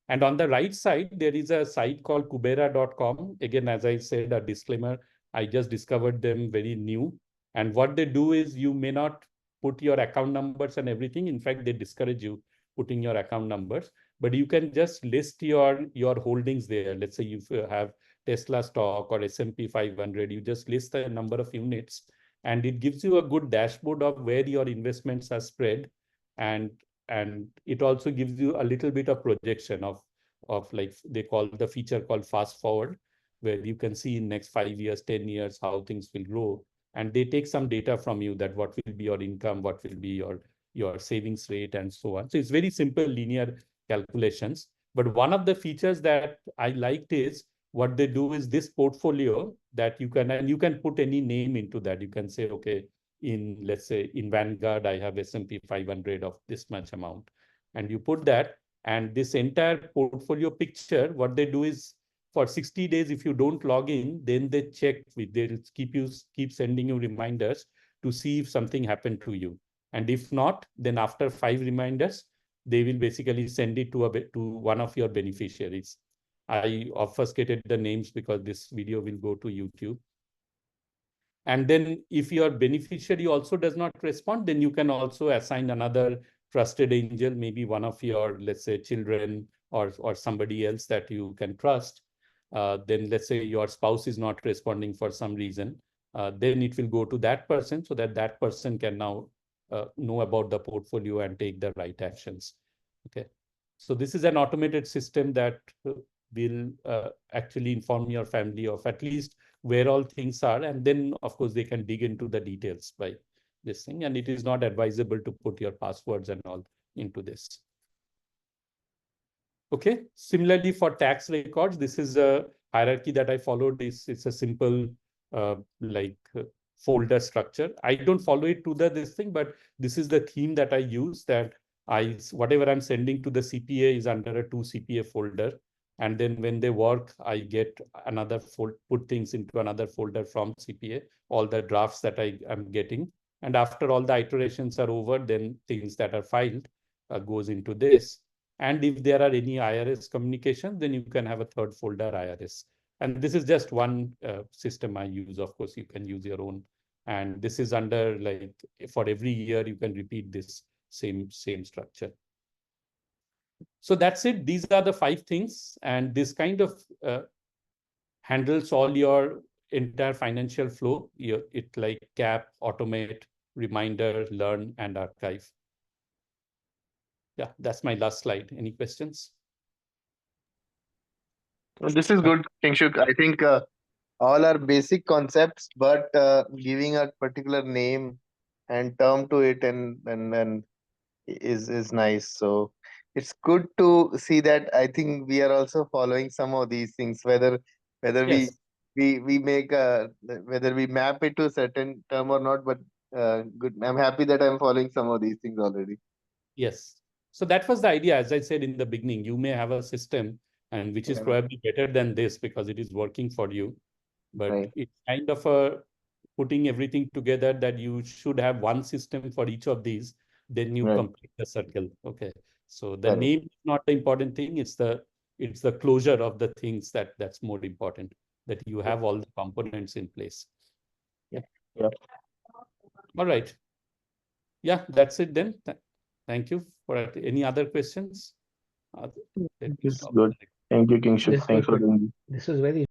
And on the right side, there is a site called kubera.com. Again, as I said, a disclaimer, I just discovered them very new. And what they do is, you may not put your account numbers and everything. In fact, they discourage you putting your account numbers, but you can just list your holdings there. Let's say you have Tesla stock or S&P 500, you just list the number of units, and it gives you a good dashboard of where your investments are spread. And it also gives you a little bit of projection of like they call the feature called fast forward, where you can see in next 5 years, 10 years, how things will grow. And they take some data from you, that what will be your income, what will be your savings rate, and so on. So it's very simple linear calculations. But one of the features that I liked is, what they do is this portfolio that you can, and you can put any name into that. You can say, okay, in, let's say, in Vanguard, I have S&P 500 of this much amount. And you put that, and this entire portfolio picture, what they do is, for 60 days, if you don't log in, then they check they'll keep sending you reminders to see if something happened to you. And if not, then after 5 reminders, they will basically send it to one of your beneficiaries. I obfuscated the names because this video will go to YouTube. And then if your beneficiary also does not respond, then you can also assign another trusted angel, maybe one of your, let's say, children or somebody else that you can trust. Then let's say your spouse is not responding for some reason, then it will go to that person, so that that person can now know about the portfolio and take the right actions. Okay. So this is an automated system that will actually inform your family of at least where all things are. And then, of course, they can dig into the details by this thing. And it is not advisable to put your passwords and all into this. Okay. Similarly, for tax records, this is a hierarchy that I followed. It's a simple folder structure. I don't follow it to this thing, but this is the theme that I use, that whatever I'm sending to the CPA is under a 2 CPA folder. And then when they work, I get another put things into another folder from CPA, all the drafts that I am getting. And after all the iterations are over, then things that are filed goes into this. And if there are any IRS communications, then you can have a third folder, IRS. And this is just one system I use. Of course, you can use your own. And this is under, like, for every year, you can repeat this same structure. So that's it. These are the 5 things. And this kind of handles all your entire financial flow. It like cap, automate, reminder, learn, and archive. Yeah, that's my last slide. Any questions? Well, this is good, Kingshuk. I think all are basic concepts, but giving a particular name and term to it and is nice. So it's good to see that. I think we are also following some of these things, whether Yes. we make whether we map it to a certain term or not. But good. I'm happy that I'm following some of these things already. Yes. So that was the idea. As I said in the beginning, you may have a system and which is Yeah. probably better than this because it is working for you. But Right. it's kind of a putting everything together that you should have one system for each of these, then you Right. complete the circle. Okay. So the Correct. name is not the important thing. It's the closure of the things that's more important, that you have all the components in place. Yeah. All right. Yeah, that's it then. Thank you. For any other questions? Let me It's stop. good. Thank you, Kingshuk. This Thanks was for good. doing this. This was very